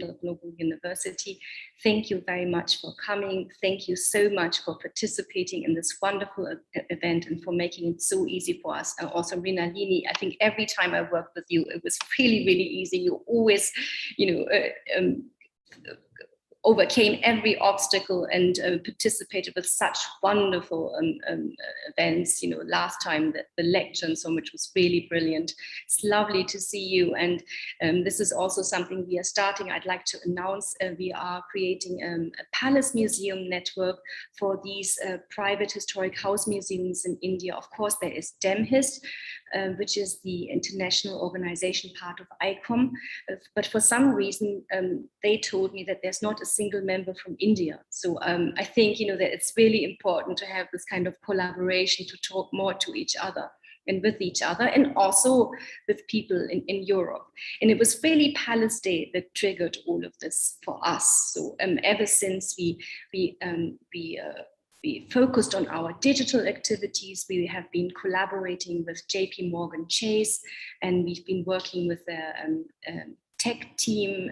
Untitled Global University. Thank you very much for coming. Thank you so much for participating in this wonderful event and for making it so easy for us. And also, Rinalini, I think every time I worked with you, it was really, really easy. You always, overcame every obstacle and participated with such wonderful events. Last time the lecture and so much was really brilliant. It's lovely to see you. And this is also something we are starting. I'd like to announce we are creating a palace museum network for these private historic house museums in India. Of course, there is DemHist, which is the international organization part of ICOM. But for some reason, they told me that there's not a single member from India. So I think, that it's really important to have this kind of collaboration to talk more to each other and with each other, and also with people in Europe. And it was really Palace Day that triggered all of this for us. So ever since we focused on our digital activities, we have been collaborating with JP Morgan Chase, and we've been working with the tech team.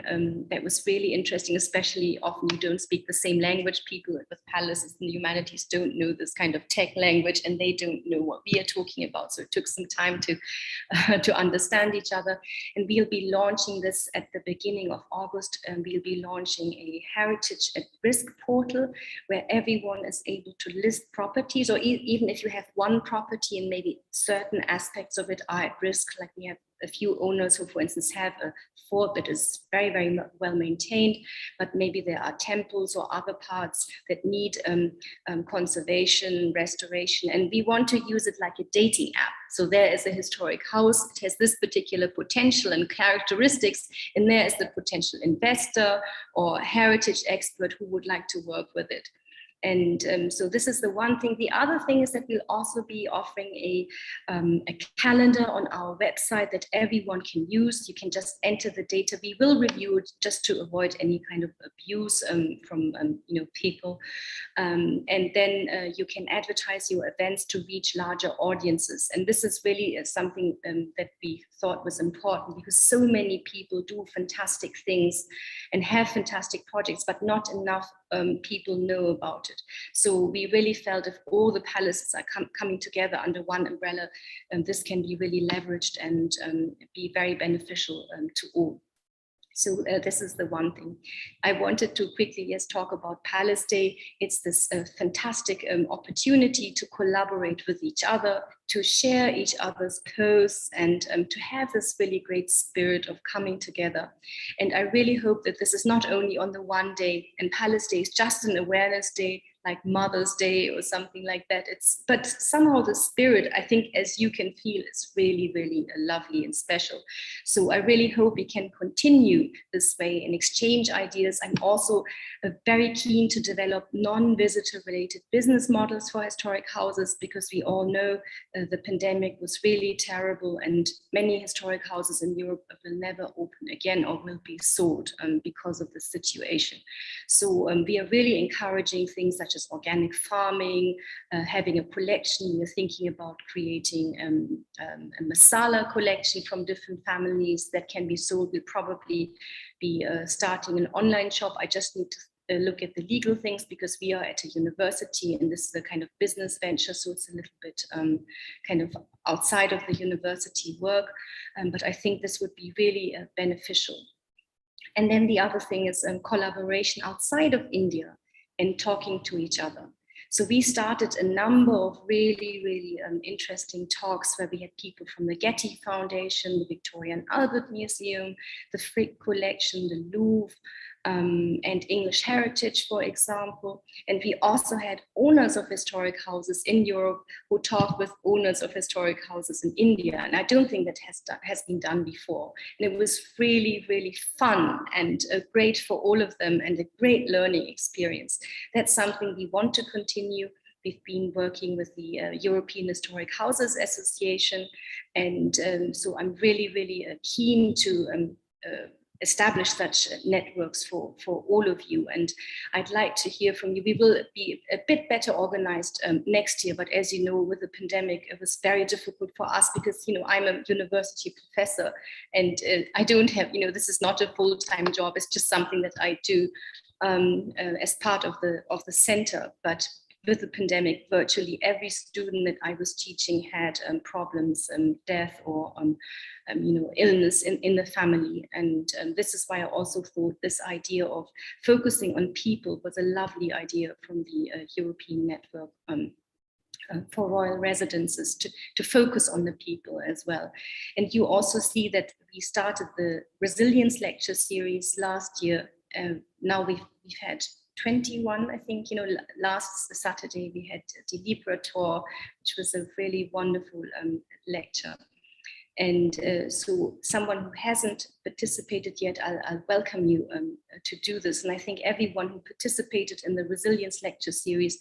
That was really interesting, especially often you don't speak the same language. People with palaces in the humanities don't know this kind of tech language, and they don't know what we are talking about. So it took some time to understand each other. And we'll be launching this at the beginning of August, and we'll be launching a Heritage at Risk portal where everyone is able to list properties, or even if you have one property and maybe certain aspects of it are at risk, like we have a few owners who, for instance, have a fort that is very, very well maintained, but maybe there are temples or other parts that need conservation, restoration, and we want to use it like a dating app. So there is a historic house, it has this particular potential and characteristics, and there is the potential investor or heritage expert who would like to work with it. And so this is the one thing. The other thing is that we'll also be offering a calendar on our website that everyone can use. You can just enter the data. We will review it just to avoid any kind of abuse from people. And then you can advertise your events to reach larger audiences. And this is really something that we thought was important, because so many people do fantastic things and have fantastic projects, but not enough people know about it. So we really felt if all the palaces are coming together under one umbrella, this can be really leveraged and be very beneficial to all. So this is the one thing. I wanted to quickly just talk about Palace Day. It's this fantastic opportunity to collaborate with each other, to share each other's posts, and to have this really great spirit of coming together. And I really hope that this is not only on the one day, and Palace Day is just an awareness day, like Mother's Day or something like that. But somehow the spirit, I think, as you can feel, is really, really lovely and special. So I really hope we can continue this way and exchange ideas. I'm also very keen to develop non-visitor related business models for historic houses, because we all know the pandemic was really terrible, and many historic houses in Europe will never open again or will be sold because of the situation. So we are really encouraging things such as organic farming, having a collection. We're thinking about creating a masala collection from different families that can be sold. We'll probably be starting an online shop. I just need to look at the legal things, because we are at a university and this is a kind of business venture, so it's a little bit kind of outside of the university work, but I think this would be really beneficial. And then the other thing is collaboration outside of India and talking to each other. So we started a number of really, really interesting talks where we had people from the Getty Foundation, the Victoria and Albert Museum, the Frick Collection, the Louvre, and English Heritage, for example. And we also had owners of historic houses in Europe who talked with owners of historic houses in India. And I don't think that has been done before. And it was really, really fun and great for all of them, and a great learning experience. That's something we want to continue. We've been working with the European Historic Houses Association. And so I'm really, really keen to establish such networks for all of you. And I'd like to hear from you. We will be a bit better organized next year, but as you know, with the pandemic, it was very difficult for us because, I'm a university professor and I don't have, this is not a full-time job. It's just something that I do as part of the center. But with the pandemic, virtually every student that I was teaching had problems, death or illness in the family. And this is why I also thought this idea of focusing on people was a lovely idea from the European Network for royal residences to focus on the people as well. And you also see that we started the resilience lecture series last year. Now we've had 21, I think, last Saturday we had dileepsingh, which was a really wonderful lecture. And so someone who hasn't participated yet, I'll welcome you to do this. And I think everyone who participated in the resilience lecture series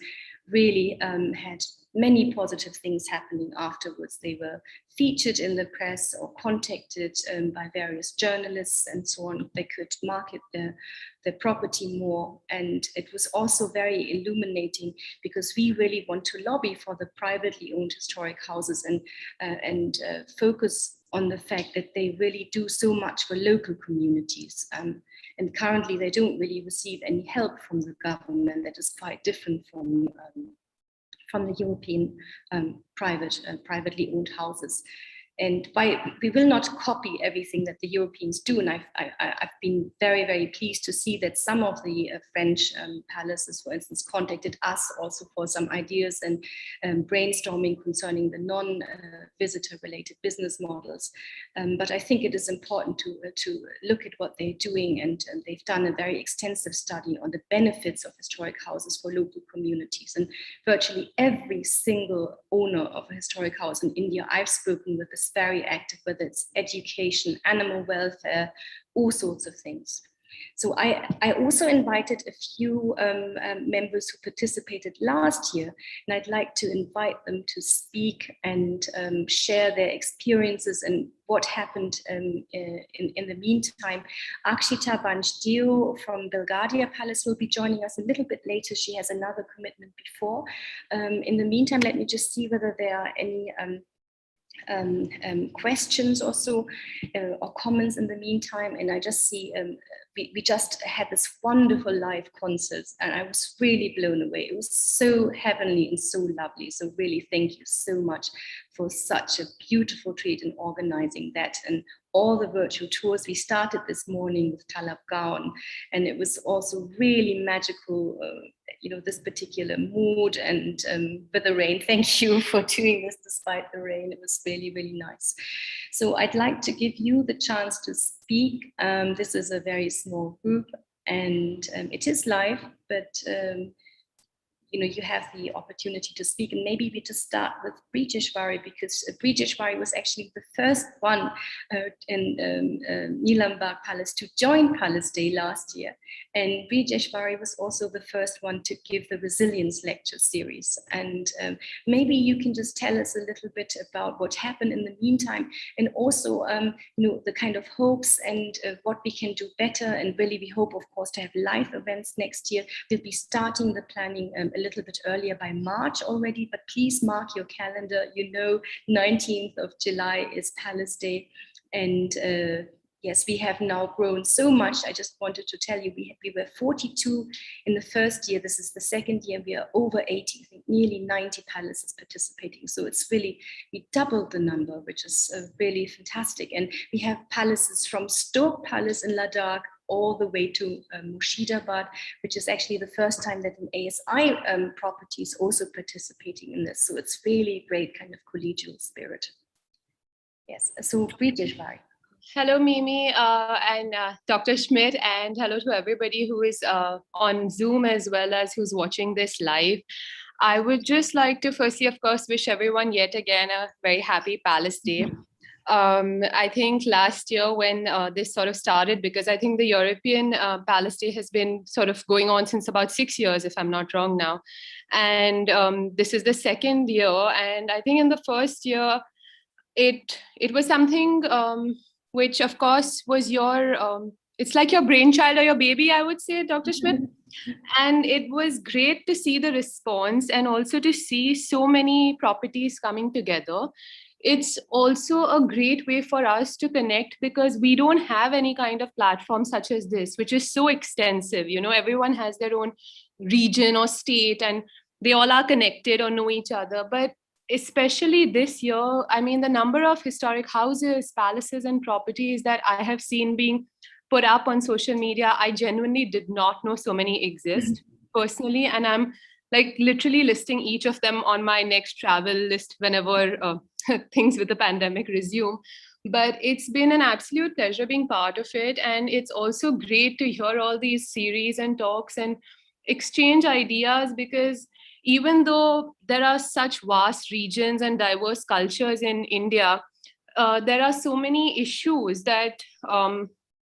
really had many positive things happening afterwards. They were featured in the press or contacted by various journalists and so on. They could market their property more. And it was also very illuminating because we really want to lobby for the privately owned historic houses and focus on the fact that they really do so much for local communities. And currently they don't really receive any help from the government. That is quite different from the European privately owned houses. And we will not copy everything that the Europeans do. And I've been very, very pleased to see that some of the French palaces, for instance, contacted us also for some ideas and brainstorming concerning the non-visitor related business models. But I think it is important to look at what they're doing. And they've done a very extensive study on the benefits of historic houses for local communities. And virtually every single owner of a historic house in India I've spoken with is very active, whether it's education, animal welfare, all sorts of things. So I also invited a few members who participated last year, and I'd like to invite them to speak and share their experiences and what happened in the meantime. Akshita Bhanjdeo from Belgravia Palace will be joining us a little bit later. She has another commitment before. In the meantime, let me just see whether there are any questions or so or comments in the meantime. And I just see we just had this wonderful live concert and I was really blown away. It was so heavenly and so lovely. So really thank you so much for such a beautiful treat and organizing that, and all the virtual tours. We started this morning with Talab Gaon, and it was also really magical, this particular mood and with the rain. Thank you for doing this despite the rain. It was really, really nice. So I'd like to give you the chance to speak. This is a very small group and it is live, but you have the opportunity to speak. And maybe we just start with Brijeshwari, because Brijeshwari was actually the first one in Neelambagh Palace to join Palace Day last year. And Brijeshwari was also the first one to give the resilience lecture series. And maybe you can just tell us a little bit about what happened in the meantime, and also the kind of hopes and what we can do better. And really we hope, of course, to have live events next year. We'll be starting the planning a little bit earlier by March already, but please mark your calendar. 19th of July is Palace Day. And yes, we have now grown so much. I just wanted to tell you, we were 42 in the first year. This is the second year. We are over 80, I think nearly 90 palaces participating. So it's really, we doubled the number, which is really fantastic. And we have palaces from Stoke Palace in Ladakh all the way to Murshidabad, which is actually the first time that an ASI property is also participating in this. So it's really great kind of collegial spirit. Yes, so Brijeshwari. Hello, Mimi and Dr. Schmidt, and hello to everybody who is on Zoom as well as who's watching this live. I would just like to firstly, of course, wish everyone yet again a very happy Palace Day. I think last year when this sort of started, because I think the European Palace Day has been sort of going on since about 6 years, if I'm not wrong now. And this is the second year. And I think in the first year, it was something which of course was your it's like your brainchild or your baby, I would say, Dr. Schmidt. And it was great to see the response and also to see so many properties coming together. It's also a great way for us to connect because we don't have any kind of platform such as this, which is so extensive. You know, everyone has their own region or state and they all are connected or know each other. But especially this year, I mean, the number of historic houses, palaces, and properties that I have seen being put up on social media, I genuinely did not know so many exist personally. And I'm like literally listing each of them on my next travel list whenever things with the pandemic resume. But it's been an absolute pleasure being part of it. And it's also great to hear all these series and talks and exchange ideas because even though there are such vast regions and diverse cultures in India, there are so many issues that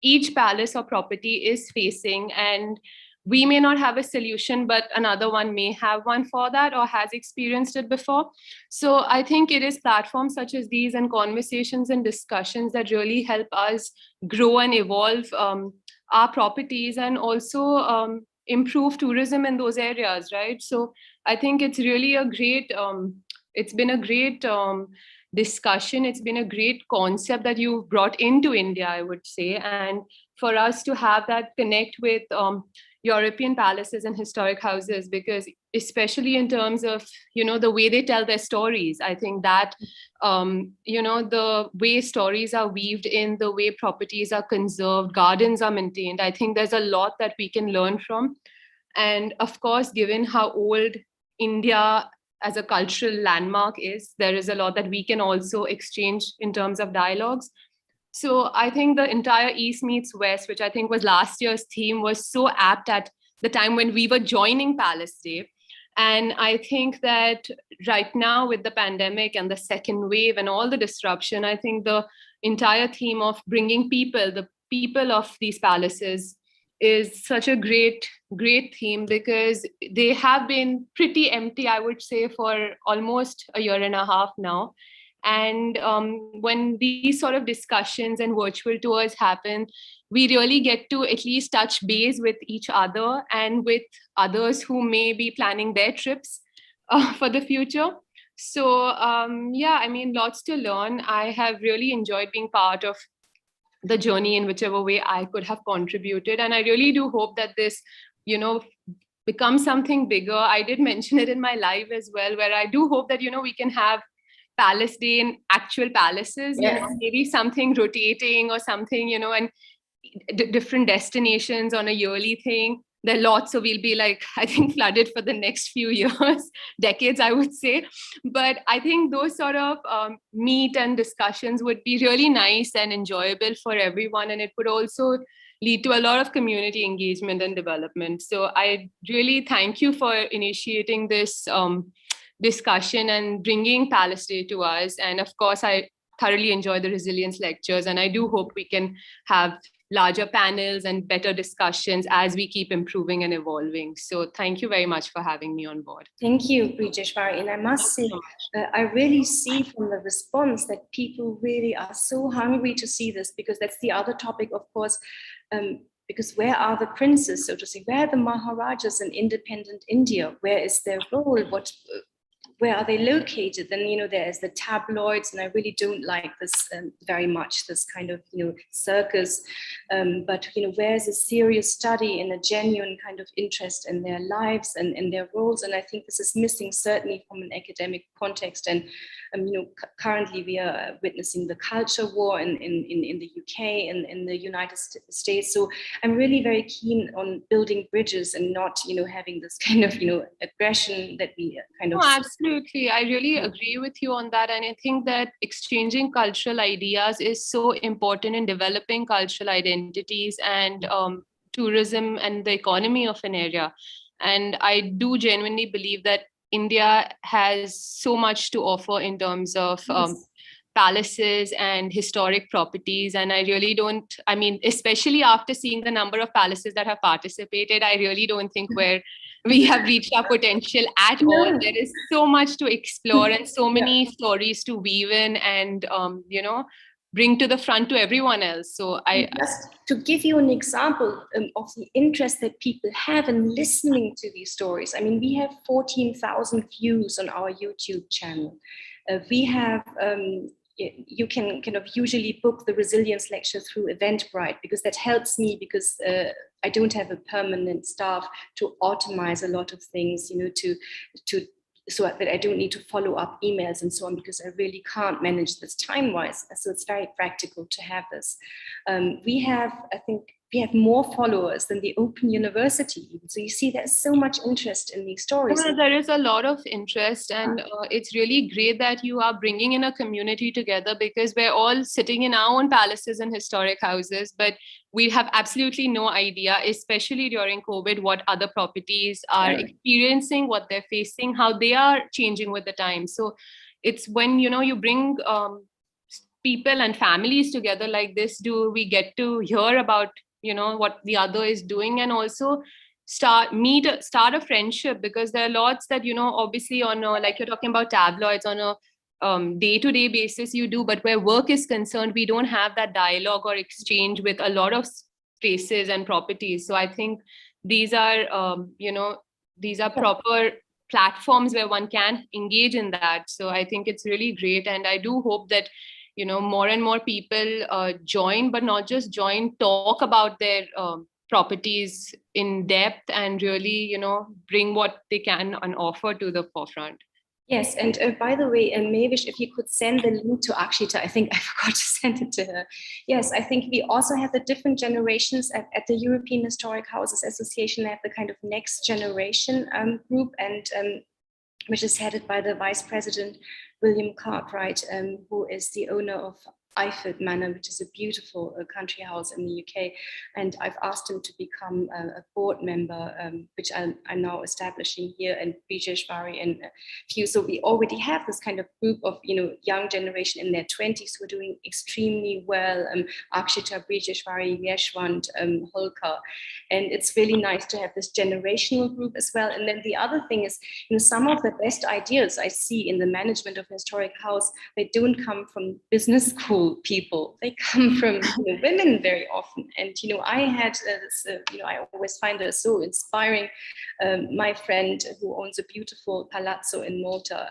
each palace or property is facing, and we may not have a solution, but another one may have one for that or has experienced it before. So I think it is platforms such as these and conversations and discussions that really help us grow and evolve our properties and also improve tourism in those areas, right? So I think it's really a great it's been a great discussion. It's been a great concept that you've brought into India, I would say. And for us to have that connect with European palaces and historic houses, because especially in terms of, you know, the way they tell their stories, I think that, you know, the way stories are weaved in, the way properties are conserved, gardens are maintained, I think there's a lot that we can learn from. And of course, given how old India as a cultural landmark is, there is a lot that we can also exchange in terms of dialogues. So I think the entire East meets West, which I think was last year's theme, was so apt at the time when we were joining Palace Day. And I think that right now, with the pandemic and the second wave and all the disruption, I think the entire theme of bringing people, the people of these palaces, is such a great theme because they have been pretty empty, I would say, for almost a year and a half now. And when these sort of discussions and virtual tours happen, we really get to at least touch base with each other and with others who may be planning their trips for the future. So yeah, I mean, lots to learn. I have really enjoyed being part of the journey in whichever way I could have contributed. And I really do hope that this, you know, becomes something bigger. I did mention it in my live as well, where I do hope that, you know, we can have Palace Day in actual palaces, you know, maybe something rotating or something, you know, and different destinations on a yearly thing. There are lots, so we'll be like, I think, flooded for the next few years, decades, I would say. But I think those sort of meet and discussions would be really nice and enjoyable for everyone. And it would also lead to a lot of community engagement and development. So I really thank you for initiating this discussion and bringing Palace Day to us. And of course, I thoroughly enjoy the resilience lectures. And I do hope we can have larger panels and better discussions as we keep improving and evolving. So thank you very much for having me on board. Thank you, Brijeshwari. And I must say, I really see from the response that people really are so hungry to see this, because that's the other topic, of course, because where are the princes, so to say? Where are the Maharajas in independent India? Where is their role? Where are they located? Then, you know, there's the tabloids, and I really don't like this very much, this kind of, you know, circus. But, you know, where's a serious study and a genuine kind of interest in their lives and in their roles? And I think this is missing, certainly from an academic context. And, you know, currently we are witnessing the culture war in the UK and in the United States. So I'm really very keen on building bridges and not, you know, having this kind of, you know, aggression that we kind of... No, absolutely. I really agree with you on that. And I think that exchanging cultural ideas is so important in developing cultural identities and tourism and the economy of an area. And I do genuinely believe that India has so much to offer in terms of palaces and historic properties. And I really don't, I mean, especially after seeing the number of palaces that have participated, I really don't think we have reached our potential at all. There is so much to explore and so many stories to weave in and, you know, bring to the front to everyone else. So just to give you an example of the interest that people have in listening to these stories. I mean, we have 14,000 views on our YouTube channel. We have, you can kind of usually book the resilience lecture through Eventbrite, because that helps me, because I don't have a permanent staff to automate a lot of things, you know, to so that I don't need to follow up emails and so on, because I really can't manage this time-wise. So it's very practical to have this. We have, I think, we have more followers than the Open University. So you see, there's so much interest in these stories. Well, there is a lot of interest, and it's really great that you are bringing in a community together, because we're all sitting in our own palaces and historic houses, but we have absolutely no idea, especially during COVID, what other properties are experiencing, what they're facing, how they are changing with the times. So it's when, you know, you bring people and families together like this, do we get to hear about, you know, what the other is doing, and also start a friendship, because there are lots that, you know, obviously on a, like you're talking about tabloids, on a day-to-day basis you do, but where work is concerned, we don't have that dialogue or exchange with a lot of spaces and properties. So I think these are you know, these are proper platforms where one can engage in that. So I think it's really great, and I do hope that, you know, more and more people join, but not just join, talk about their properties in depth, and really, you know, bring what they can and offer to the forefront. Yes, and by the way, Mavish, if you could send the link to Akshita, I think I forgot to send it to her. Yes, I think we also have the different generations at the European Historic Houses Association. They have the kind of next generation group, and which is headed by the Vice President, William Cartwright, who is the owner of Eiffel Manor, which is a beautiful country house in the UK. And I've asked him to become a board member, which I'm now establishing here, and Vijeshwari and a few. So we already have this kind of group of, you know, young generation in their 20s who are doing extremely well. Akshita, Vijeshwari, Yeshwant, Holkar. And it's really nice to have this generational group as well. And then the other thing is, you know, some of the best ideas I see in the management of a historic house, they don't come from business school people. They come from, you know, women very often. And, you know, I had this, you know, I always find it so inspiring. My friend who owns a beautiful palazzo in Malta,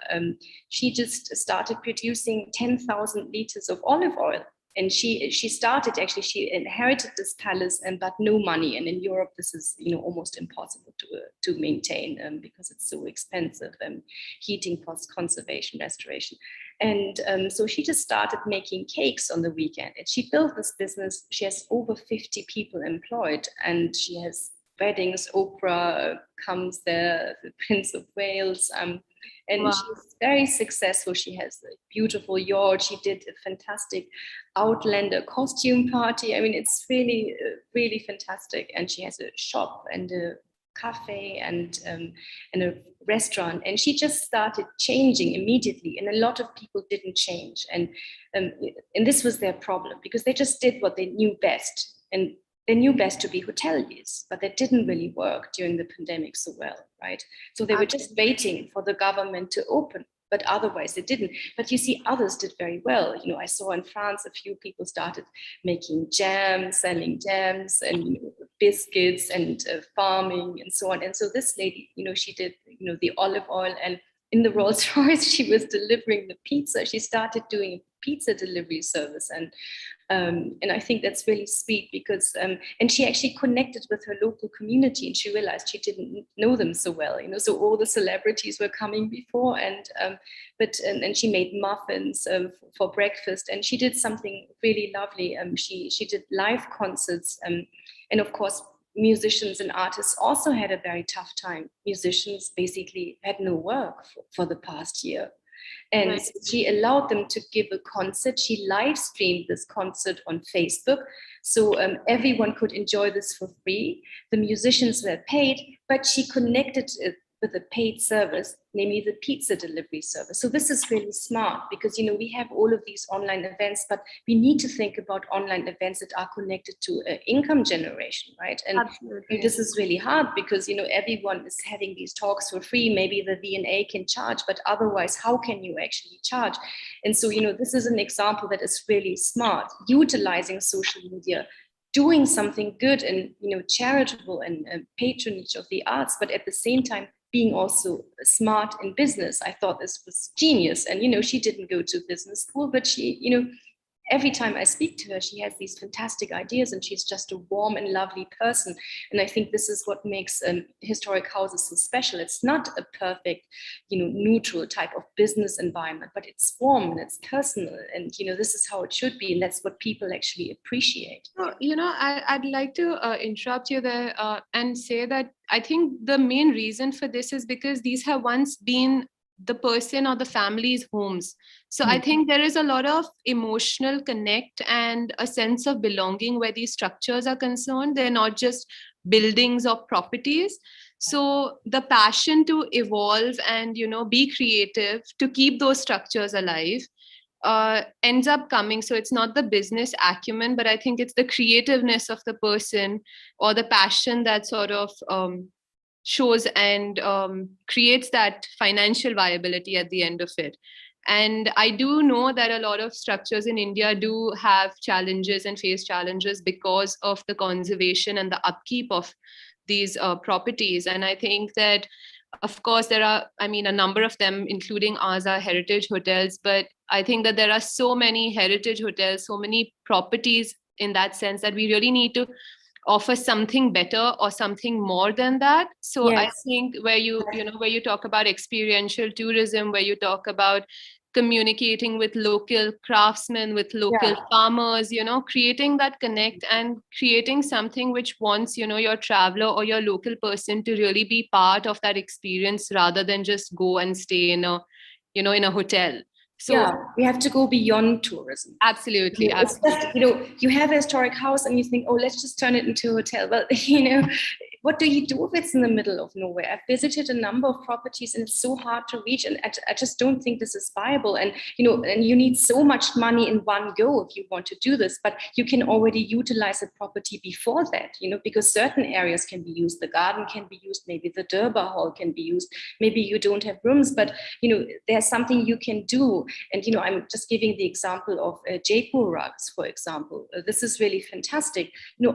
she just started producing 10,000 liters of olive oil. And she started, actually, she inherited this palace, but no money. And in Europe, this is, you know, almost impossible to maintain because it's so expensive, heating costs, conservation, restoration. And so she just started making cakes on the weekend. And she built this business. She has over 50 people employed, and she has weddings. Oprah comes there, the Prince of Wales. And wow. She's very successful. She has a beautiful yacht. She did a fantastic Outlander costume party. I mean, it's really, really fantastic. And she has a shop and a cafe and a restaurant. And she just started changing immediately. And a lot of people didn't change. And this was their problem, because they just did what they knew best. And they knew best to be hoteliers, but that didn't really work during the pandemic so well, right? So they were just waiting for the government to open, but otherwise they didn't. But you see, others did very well. You know, I saw in France a few people started making jam, selling jams and biscuits and farming and so on. And so this lady, you know, she did, you know, the olive oil, and in the Rolls Royce, she was delivering the pizza. She started doing a pizza delivery service, and I think that's really sweet, because and she actually connected with her local community, and she realized she didn't know them so well, you know. So all the celebrities were coming before, and she made muffins for breakfast, and she did something really lovely. She did live concerts, and of course, musicians and artists also had a very tough time. Musicians basically had no work for the past year. And right. She allowed them to give a concert. She live streamed this concert on Facebook. So everyone could enjoy this for free. The musicians were paid, but she connected with a paid service, namely the pizza delivery service. So this is really smart because, we have all of these online events, but we need to think about online events that are connected to income generation, right? And Absolutely. this is really hard because, everyone is having these talks for free. Maybe the VNA can charge, but otherwise, how can you actually charge? And so, this is an example that is really smart, utilizing social media, doing something good and, charitable and patronage of the arts, but at the same time, being also smart in business. I thought this was genius. And, she didn't go to business school, but she, every time I speak to her, she has these fantastic ideas and she's just a warm and lovely person. And I think this is what makes historic houses so special. It's not a perfect, neutral type of business environment, but it's warm and it's personal. And, this is how it should be. And that's what people actually appreciate. So, I'd like to interrupt you there and say that I think the main reason for this is because these have once been the person or the family's homes. So I think there is a lot of emotional connect and a sense of belonging where these structures are concerned. They're not just buildings or properties. So the passion to evolve and, be creative to keep those structures alive ends up coming. So it's not the business acumen, but I think it's the creativeness of the person or the passion that sort of shows and creates that financial viability at the end of it. And I do know that a lot of structures in India do have challenges and face challenges because of the conservation and the upkeep of these properties. And I think that, of course, there are, a number of them, including ours, are heritage hotels. But I think that there are so many heritage hotels, so many properties in that sense that we really need to offer something better or something more than that. So Yes. I think where you talk about experiential tourism, where you talk about communicating with local craftsmen, with local farmers, creating that connect and creating something which wants, your traveler or your local person to really be part of that experience rather than just go and stay in a hotel. So we have to go beyond tourism. Absolutely. It's just, you have a historic house and you think, oh, let's just turn it into a hotel. Well, what do you do if it's in the middle of nowhere? I've visited a number of properties and it's so hard to reach. And I just don't think this is viable. And, and you need so much money in one go if you want to do this, but you can already utilize a property before that, because certain areas can be used. The garden can be used. Maybe the Durbar Hall can be used. Maybe you don't have rooms, but, there's something you can do. And, I'm just giving the example of Jaipur rugs, for example. This is really fantastic.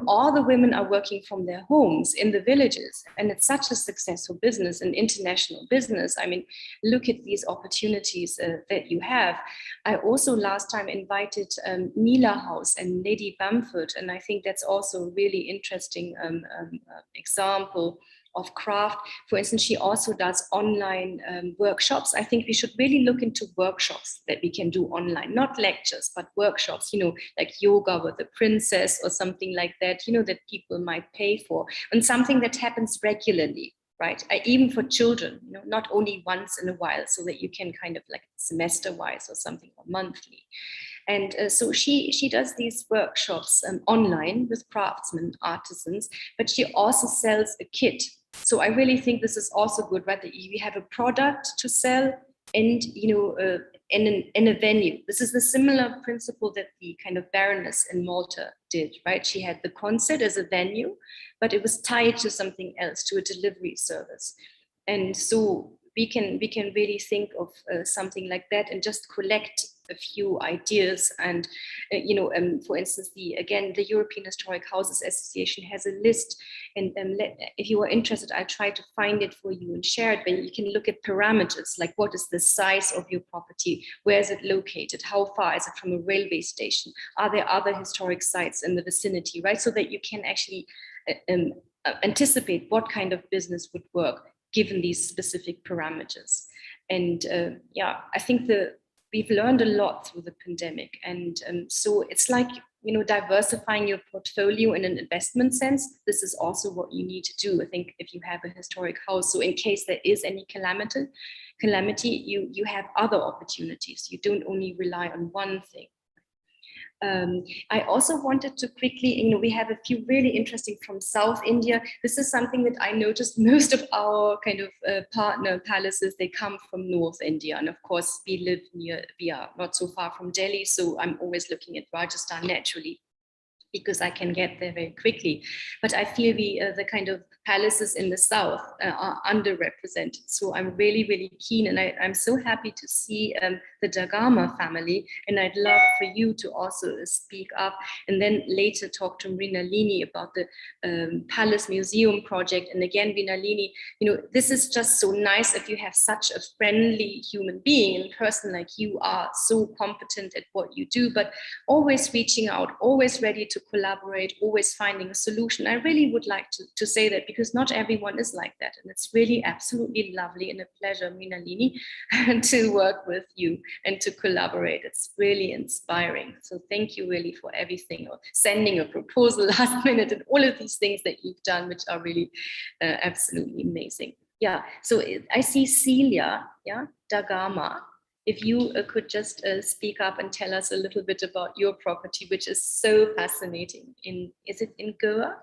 All the women are working from their homes in the villages, and it's such a successful business, an international business. Look at these opportunities that you have. I also last time invited Neela House and Lady Bamford, and I think that's also a really interesting example of craft. For instance, she also does online workshops. I think we should really look into workshops that we can do online, not lectures, but workshops, like yoga with a princess or something like that, that people might pay for, and something that happens regularly, right? Even for children, not only once in a while, so that you can kind of like semester-wise or something, or monthly. And so she does these workshops online with craftsmen, artisans, but she also sells a kit. So I really think this is also good, right? That you have a product to sell and, in a venue. This is the similar principle that the kind of Baroness in Malta did, right? She had the concert as a venue, but it was tied to something else, to a delivery service. And so we can really think of something like that and just collect a few ideas. And for instance, the European Historic Houses Association has a list, and if you are interested, I'll try to find it for you and share it. But you can look at parameters like, what is the size of your property, where is it located, how far is it from a railway station, are there other historic sites in the vicinity, right? So that you can actually anticipate what kind of business would work given these specific parameters. And I think we've learned a lot through the pandemic. And so it's like, diversifying your portfolio in an investment sense. This is also what you need to do, I think, if you have a historic house. So in case there is any calamity, you have other opportunities. You don't only rely on one thing. I also wanted to quickly, we have a few really interesting from South India. This is something that I noticed most of our kind of partner palaces, they come from North India. And of course, we are not so far from Delhi. So I'm always looking at Rajasthan naturally, because I can get there very quickly. But I feel the kind of palaces in the south are underrepresented. So I'm really, really keen, and I'm so happy to see the Dagama family. And I'd love for you to also speak up, and then later talk to Mrinalini about the Palace Museum project. And again, Mrinalini, this is just so nice if you have such a friendly human being and person like you are, so competent at what you do, but always reaching out, always ready to collaborate, always finding a solution. I really would like to say that, because not everyone is like that. And it's really absolutely lovely and a pleasure, Mrinalini, to work with you and to collaborate. It's really inspiring. So thank you really for everything, or sending a proposal last minute, and all of these things that you've done, which are really absolutely amazing. Yeah, so I see Celia, Dagama. If you could just speak up and tell us a little bit about your property, which is so fascinating. Is it in Goa?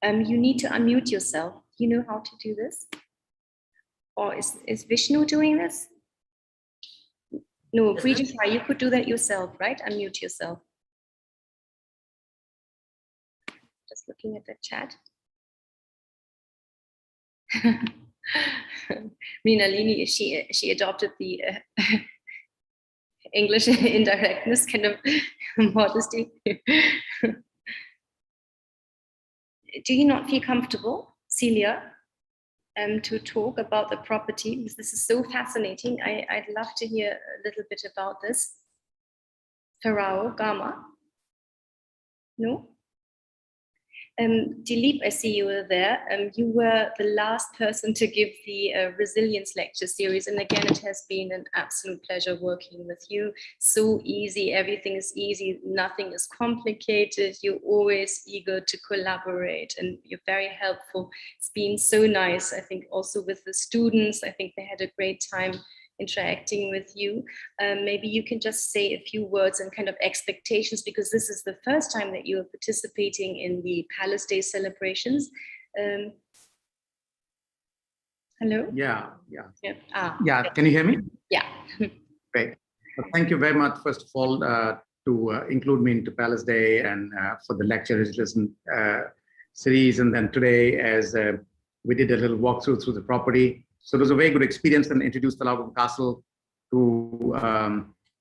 You need to unmute yourself. Do you know how to do this? Or is Vishnu doing this? No, Vijay, you could do that yourself, right? Unmute yourself. Just looking at the chat. Mrinalini, she adopted the English indirectness kind of modesty. Do you not feel comfortable, Celia, to talk about the property? Because this is so fascinating. I'd love to hear a little bit about this. Farao, Gama? No? Dileep, I see you were there. You were the last person to give the resilience lecture series. And again, it has been an absolute pleasure working with you. So easy, everything is easy, nothing is complicated. You're always eager to collaborate, and you're very helpful. It's been so nice. I think also with the students, I think they had a great time interacting with you. Maybe you can just say a few words and kind of expectations, because this is the first time that you are participating in the Palace Day celebrations. Hello? Yeah. Yeah. Can you hear me? Yeah. Great. Well, thank you very much, first of all, to include me into Palace Day, and for the lecture series. And then today, as we did a little walkthrough through the property. So it was a very good experience, and introduced the Thalagam Castle to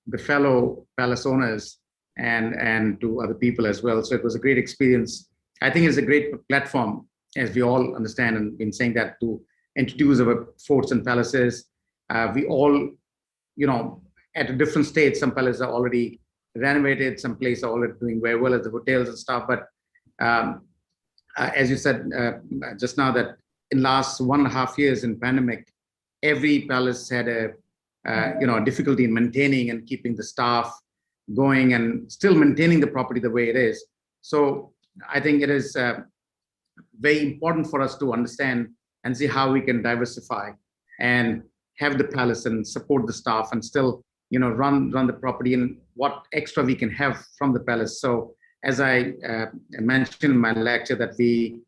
the fellow palace owners and to other people as well. So it was a great experience. I think it's a great platform, as we all understand and been saying that, to introduce our forts and palaces. We all, at a different stage, some palaces are already renovated, some places are already doing very well as the hotels and stuff. But as you said just now, that in last 1.5 years in pandemic, every palace had a difficulty in maintaining and keeping the staff going, and still maintaining the property the way it is. So I think it is very important for us to understand and see how we can diversify and have the palace and support the staff, and still run the property, and what extra we can have from the palace. So as I mentioned in my lecture, that we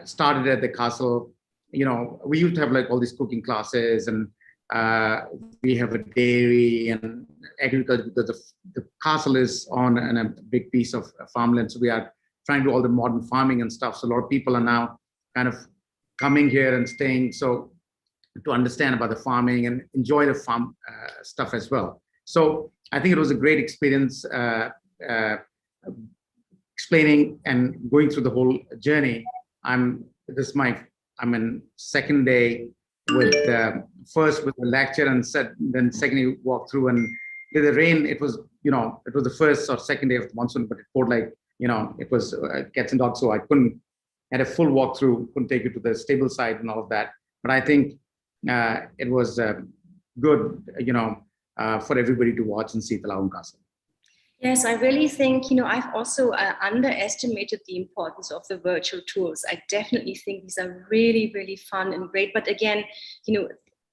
started at the castle. We used to have like all these cooking classes, and we have a dairy and agriculture, because the castle is on a big piece of farmland. So we are trying to do all the modern farming and stuff. So a lot of people are now kind of coming here and staying, so to understand about the farming and enjoy the farm stuff as well. So I think it was a great experience explaining and going through the whole journey. I'm in second day with first with the lecture, and then second walk through, and with the rain, it was the first or second day of the monsoon, but it poured like it was cats and dogs, so I had a full walkthrough, couldn't take you to the stable side and all of that. But I think it was good, for everybody to watch and see the Thalagam Castle. Yes, I really think, I've also underestimated the importance of the virtual tours. I definitely think these are really, really fun and great. But again,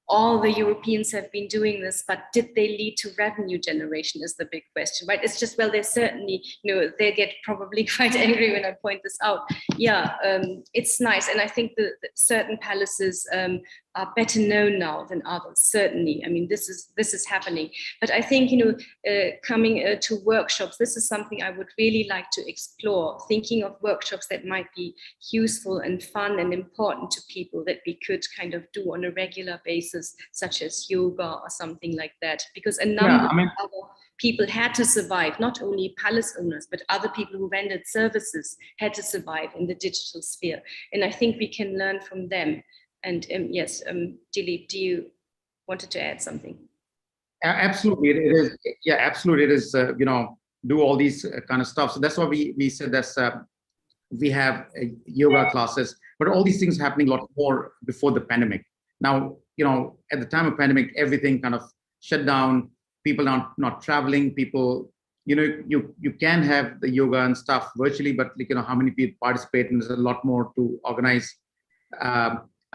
all the Europeans have been doing this, but did they lead to revenue generation is the big question, right? It's just, well, they certainly, they get probably quite angry when I point this out. Yeah, it's nice. And I think that certain palaces are better known now than others, certainly. I mean, this is happening. But I think, coming to workshops, this is something I would really like to explore, thinking of workshops that might be useful and fun and important to people that we could kind of do on a regular basis, such as yoga or something like that. Because a number of other people had to survive, not only palace owners, but other people who rendered services had to survive in the digital sphere. And I think we can learn from them. And yes, Dileep, do you wanted to add something? Absolutely, it is. Yeah, absolutely, it is. Do all these kind of stuff. So that's why we said that we have yoga classes, but all these things happening a lot more before the pandemic. Now, at the time of pandemic, everything kind of shut down. People are not traveling. People, you can have the yoga and stuff virtually, but how many people participate, and there's a lot more to organize.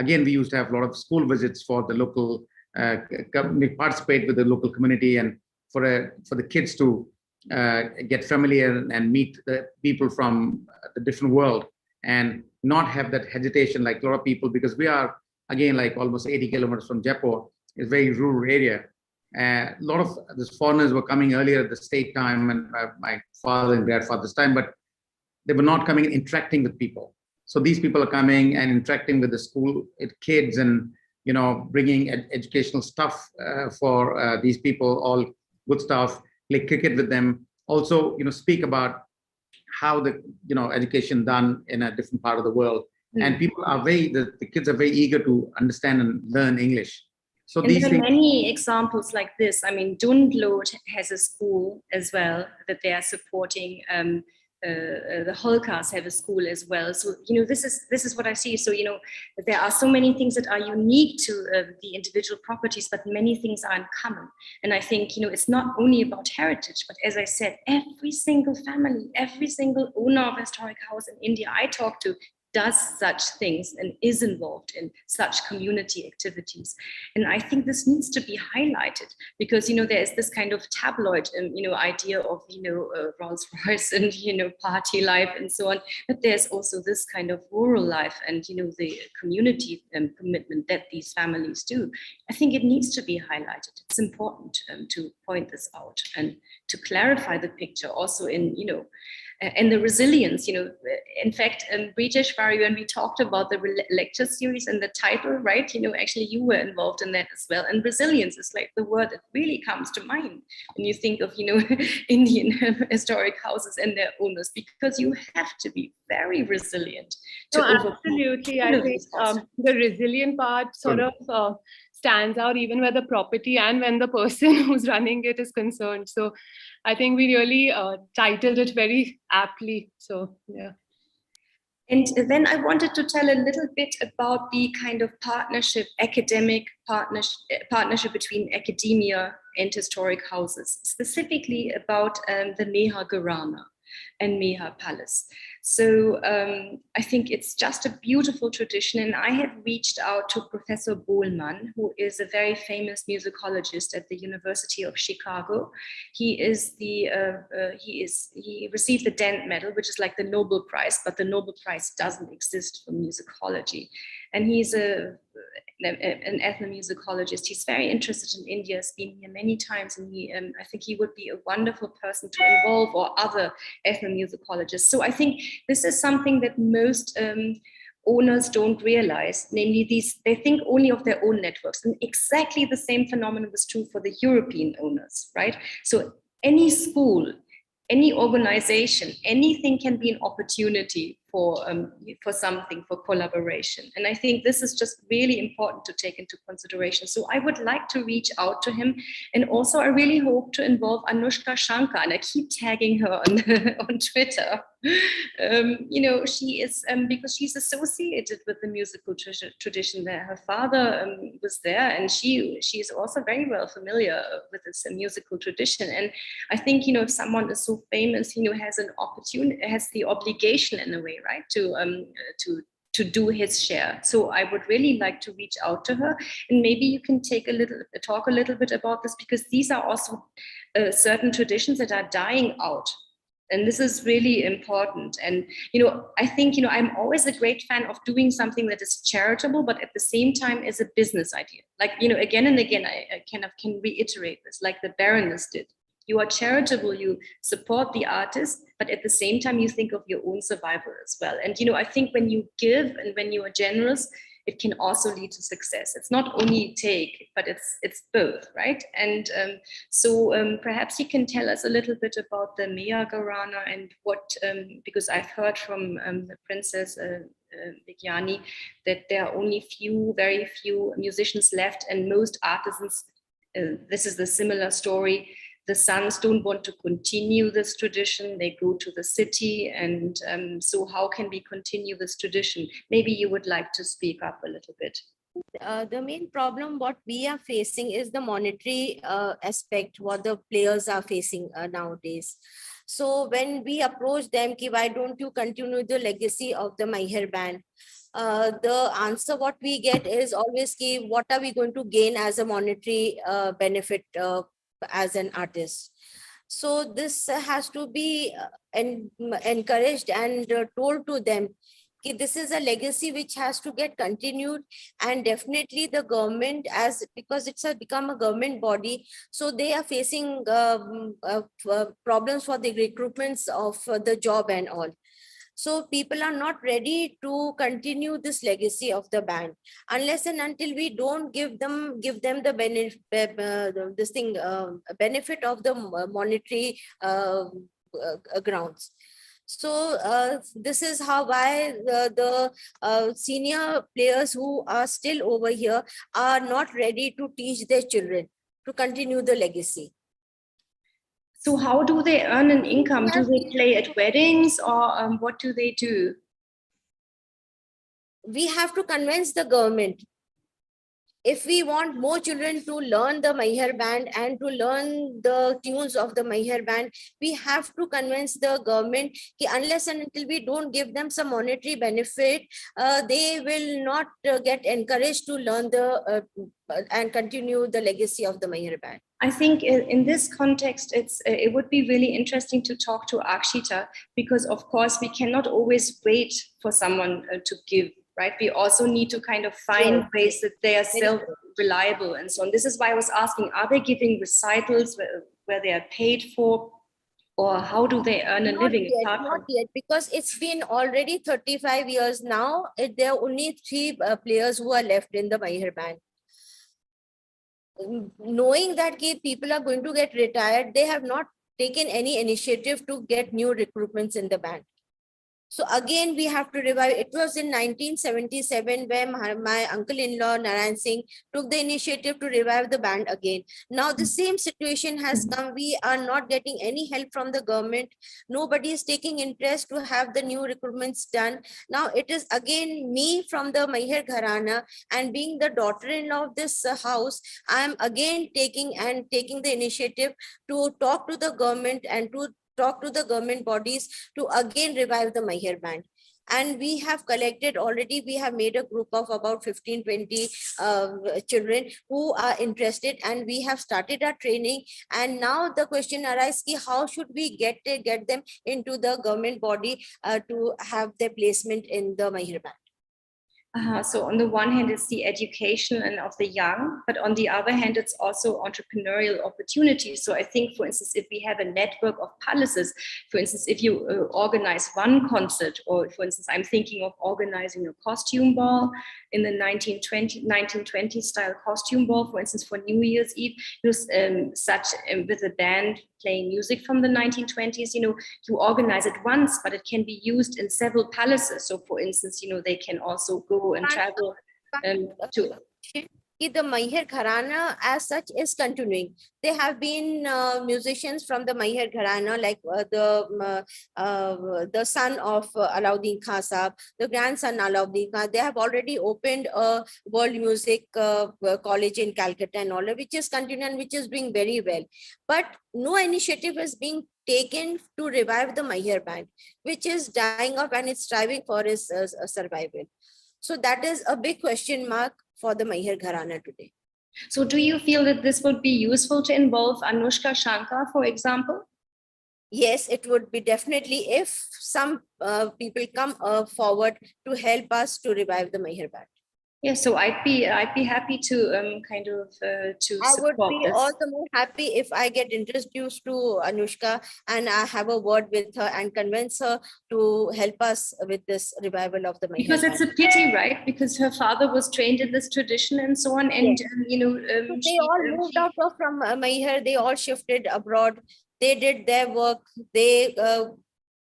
Again, we used to have a lot of school visits for the local. Participate with the local community, and for the kids to get familiar and meet the people from the different world, and not have that hesitation like a lot of people, because we are again like almost 80 kilometers from Jaipur. It's a very rural area. A lot of the foreigners were coming earlier at the state time and my father and grandfather's time, but they were not coming and interacting with people. So these people are coming and interacting with the school kids, and bringing educational stuff for these people, all good stuff, play cricket with them. Also, speak about how the, education done in a different part of the world. And people are the kids are very eager to understand and learn English. So and there are many examples like this. I mean, Dundlod has a school as well that they are supporting. The Holcars have a school as well. So, this is what I see. So, there are so many things that are unique to the individual properties, but many things are in common. And I think, it's not only about heritage, but as I said, every single family, every single owner of a historic house in India I talk to does such things and is involved in such community activities. And I think this needs to be highlighted, because, there is this kind of tabloid, idea of, Rolls Royce and, party life and so on. But there's also this kind of rural life and, the community commitment that these families do. I think it needs to be highlighted. It's important to point this out and to clarify the picture also in, and the resilience, in fact, Brijesh, when we talked about the lecture series and the title, right? Actually you were involved in that as well. And resilience is like the word that really comes to mind when you think of, Indian historic houses and their owners, because you have to be very resilient to absolutely. I think the resilient part sort of stands out even where the property and when the person who's running it is concerned. So I think we really titled it very aptly. So, yeah. And then I wanted to tell a little bit about the kind of academic partnership between academia and historic houses, specifically about the Meher Gharana and Meher Palace. So I think it's just a beautiful tradition. And I have reached out to Professor Bohlman, who is a very famous musicologist at the University of Chicago. He received the Dent Medal, which is like the Nobel Prize, but the Nobel Prize doesn't exist for musicology. And he's an ethnomusicologist. He's very interested in India, has been here many times, and I think he would be a wonderful person to involve, or other ethnomusicologists. So I think this is something that most owners don't realize, namely they think only of their own networks. And exactly the same phenomenon was true for the European owners, right? So any school, any organization, anything can be an opportunity for something, for collaboration. And I think this is just really important to take into consideration. So I would like to reach out to him, and also I really hope to involve Anushka Shankar, and I keep tagging her on on Twitter. You know, she is because she's associated with the musical tradition there. Her father was there, and she is also very well familiar with this musical tradition. And I think, you know, if someone is so famous, you know, has an opportunity, has the obligation in a way, right, to do his share. So I would really like to reach out to her, and maybe you can talk a little bit about this, because these are also certain traditions that are dying out. And this is really important. And, you know, I think, you know, I'm always a great fan of doing something that is charitable, but at the same time is a business idea. Like, you know, again and again, I kind of can reiterate this, like the Baroness did. You are charitable, you support the artist, but at the same time, you think of your own survival as well. And, you know, I think when you give and when you are generous, it can also lead to success. It's not only take, but it's both, right? And perhaps you can tell us a little bit about the Meher Gharana and what, because I've heard from the Princess Vigyani that there are only very few musicians left, and most artisans, this is the similar story. The sons don't want to continue this tradition. They go to the city. And so how can we continue this tradition? Maybe you would like to speak up a little bit. The main problem what we are facing is the monetary aspect, what the players are facing nowadays. So when we approach them, why don't you continue the legacy of the Meher band? The answer what we get is always, what are we going to gain as a monetary benefit as an artist? So this has to be encouraged and told to them, this is a legacy which has to get continued. And definitely the government, because it's become a government body, so they are facing problems for the recruitments of the job and all. So people are not ready to continue this legacy of the band unless and until we don't give them the benefit of the monetary grounds. So this is why the senior players who are still over here are not ready to teach their children to continue the legacy. So how do they earn an income? Do they play at weddings, or what do they do? We have to convince the government. If we want more children to learn the Meher band and to learn the tunes of the Meher band, we have to convince the government that unless and until we don't give them some monetary benefit, they will not get encouraged to learn and continue the legacy of the Meher band. I think in this context, it would be really interesting to talk to Akshita, because of course we cannot always wait for someone to give, right? We also need to kind of find ways that they are self-reliable and so on. This is why I was asking, are they giving recitals where they are paid for, or how do they earn a living? Not yet, because it's been already 35 years now. There are only 3 players who are left in the Meher band. Knowing that people are going to get retired, they have not taken any initiative to get new recruitments in the band. So again, we have to revive. It was in 1977 where my uncle-in-law, Narayan Singh, took the initiative to revive the band again. Now the same situation has come. We are not getting any help from the government. Nobody is taking interest to have the new recruitments done. Now it is again me from the Meher Gharana, and being the daughter-in-law of this house, I am again taking the initiative to talk to the government and to talk to the government bodies to again revive the Meher band. And we have collected already, we have made a group of about 15-20 children who are interested, and we have started our training. And now the question arises, how should we get them into the government body to have their placement in the Meher band? So on the one hand, it's the education and of the young, but on the other hand, it's also entrepreneurial opportunities. So I think, for instance, if we have a network of palaces, for instance, if you organize one concert, or for instance, I'm thinking of organizing a costume ball in the 1920 style costume ball, for instance, for New Year's Eve, with a band playing music from the 1920s, you organize it once, but it can be used in several palaces. So for instance, they can also go and travel to... The Mahir Gharana as such is continuing. There have been musicians from the Mahir Gharana, like the son of Alauddin Khan Sahab, the grandson Alauddin Khan. They have already opened a world music college in Calcutta and all, which is continuing, which is doing very well. But no initiative is being taken to revive the Mahir band, which is dying off and it's striving for its survival. So that is a big question mark for the Mahir Gharana today. So do you feel that this would be useful to involve Anushka Shankar, for example? Yes, it would be definitely, if some people come forward to help us to revive the Mahir band. Yeah, so I'd be happy to to I would support be this. all the more happy if I get introduced to Anushka and I have a word with her and convince her to help us with this revival of the Mahir Because it's band. a pity, right? Because her father was trained in this tradition and so on, and Yes. So they all moved out from Mahir. They all shifted abroad. They did their work. They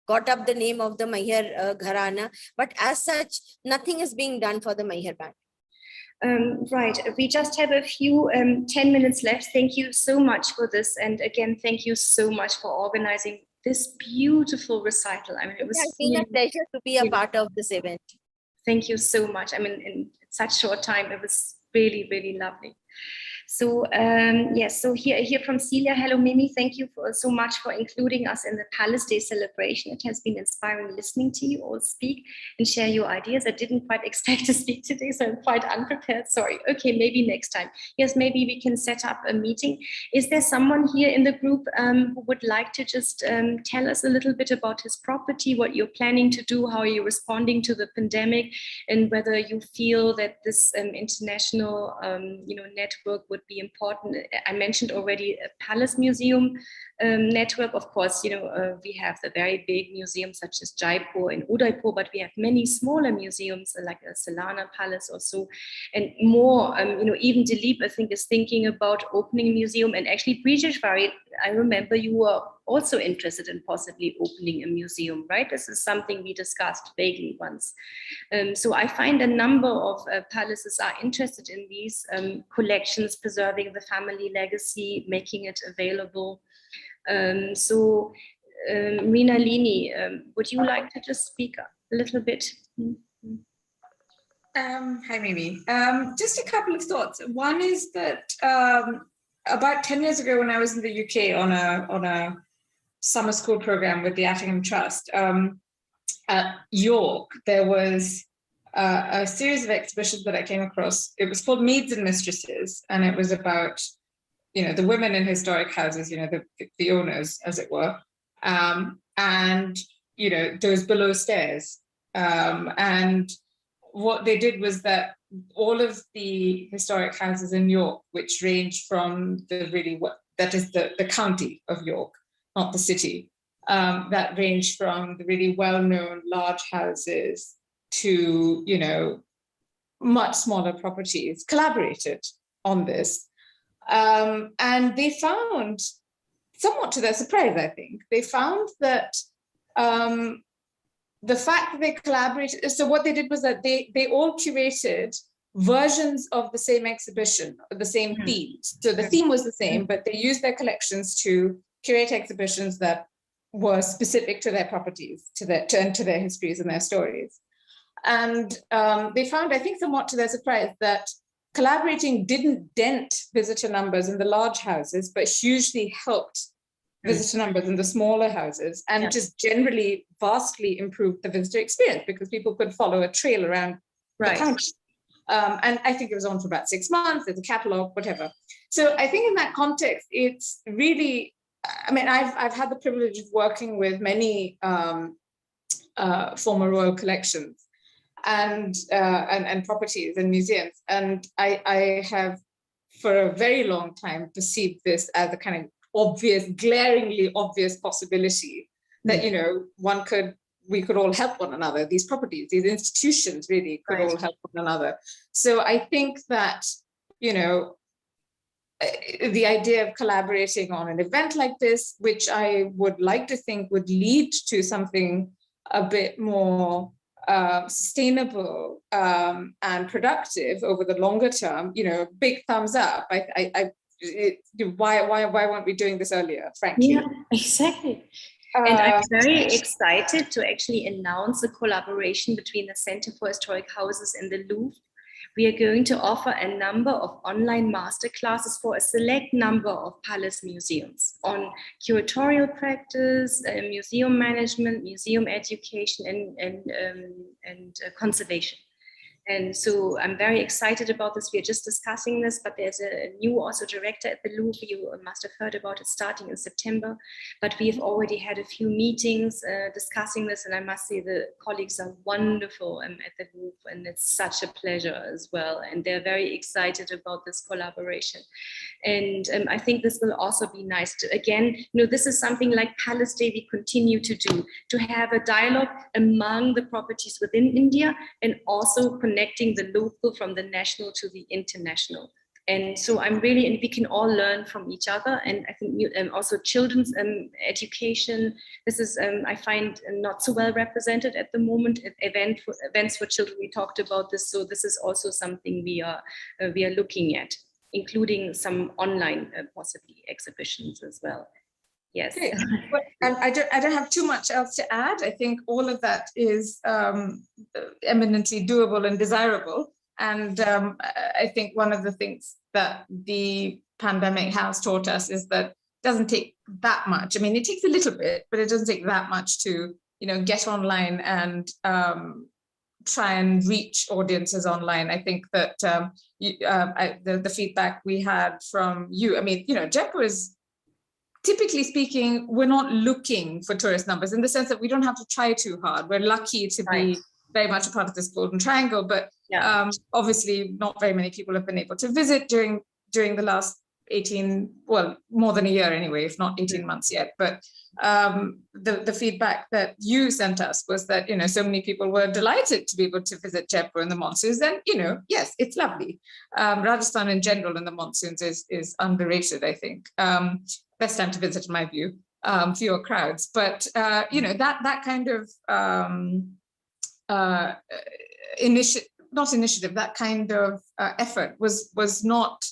got up the name of the Mahir Gharana, but as such, nothing is being done for the Mahir band. Right, we just have a few 10 minutes left. Thank you so much for this. And again, thank you so much for organizing this beautiful recital. I mean, it was been a pleasure to be a part of this event. Thank you so much. I mean, in such short time, it was really, really lovely. So yes, so here from Celia. Hello, Mimi. Thank you so much for including us in the Palace Day celebration. It has been inspiring listening to you all speak and share your ideas. I didn't quite expect to speak today, so I'm quite unprepared. Sorry. Okay, maybe next time. Yes, maybe we can set up a meeting. Is there someone here in the group who would like to just tell us a little bit about his property, what you're planning to do, how you're responding to the pandemic, and whether you feel that this international network would be important? I mentioned already a Palace Museum network. Of course, we have the very big museums such as Jaipur and Udaipur, but we have many smaller museums like a Salana Palace or so, and more. Even Dileep, I think, is thinking about opening a museum. And actually, Brijeshwari, I remember you were also interested in possibly opening a museum, right? This is something we discussed vaguely once. So I find a number of palaces are interested in these collections, preserving the family legacy, making it available. Mrinalini, would you like to just speak a little bit? Hi, Mimi. Just a couple of thoughts. One is that about 10 years ago, when I was in the UK on a summer school program with the Attingham Trust, at York, there was a series of exhibitions that I came across. It was called Maids and Mistresses, and it was about, the women in historic houses, the owners, as it were, and, those below stairs. And what they did was that all of the historic houses in York, which range from the county of York, not the city, that range from the really well-known large houses to, much smaller properties, collaborated on this. And they found, somewhat to their surprise, I think, they found that the fact that they collaborated, so what they did was that they all curated versions of the same exhibition, the same themes. So the theme was the same, but they used their collections to curate exhibitions that were specific to their properties, to their histories and their stories. And they found, I think, somewhat to their surprise, that collaborating didn't dent visitor numbers in the large houses, but hugely helped visitor numbers in the smaller houses, and just generally vastly improved the visitor experience, because people could follow a trail around the county. And I think it was on for about 6 months. There's a catalogue, whatever. So I think in that context, it's really, I mean, I've had the privilege of working with many former royal collections. and properties and museums. And I have for a very long time perceived this as a kind of obvious, glaringly obvious possibility that, you know, we could all help one another. These properties, these institutions really could all help one another. So I think that, you know, the idea of collaborating on an event like this, which I would like to think would lead to something a bit more sustainable and productive over the longer term, you know, big thumbs up. Why weren't we doing this earlier, frankly? Yeah, exactly. And I'm very excited to actually announce a collaboration between the Center for Historic Houses and the Louvre. We are going to offer a number of online masterclasses for a select number of palace museums on curatorial practice, museum management, museum education, and conservation. And so I'm very excited about this. We are just discussing this, but there's a new also director at the Louvre. You must have heard about it starting in September, but we have already had a few meetings discussing this. And I must say the colleagues are wonderful at the Louvre, and it's such a pleasure as well. And they're very excited about this collaboration. And I think this will also be nice to, again, you know, this is something like Palace Day we continue to do, to have a dialogue among the properties within India and also connecting the local from the national to the international. And so I'm really, and we can all learn from each other. And I think also children's education, this is, I find not so well represented at the moment. Events for children, we talked about this. So this is also something we are looking at, including some online possibly exhibitions as well. Yes. Okay. And I don't have too much else to add. I think all of that is eminently doable and desirable. And I think one of the things that the pandemic has taught us is that it doesn't take that much. I mean, it takes a little bit, but it doesn't take that much to, you know, get online and try and reach audiences online. I think that the feedback we had from you, I mean, you know, Jaipur is, typically speaking, we're not looking for tourist numbers in the sense that we don't have to try too hard. We're lucky to be very much a part of this golden triangle, but obviously not very many people have been able to visit during the last 18, well, more than a year anyway, if not 18 months yet. But the feedback that you sent us was that, you know, so many people were delighted to be able to visit Jaipur in the monsoons. And, you know, yes, it's lovely. Rajasthan in general in the monsoons is underrated, I think. Best time to visit, in my view, fewer crowds. But, you know, that kind of that kind of effort was not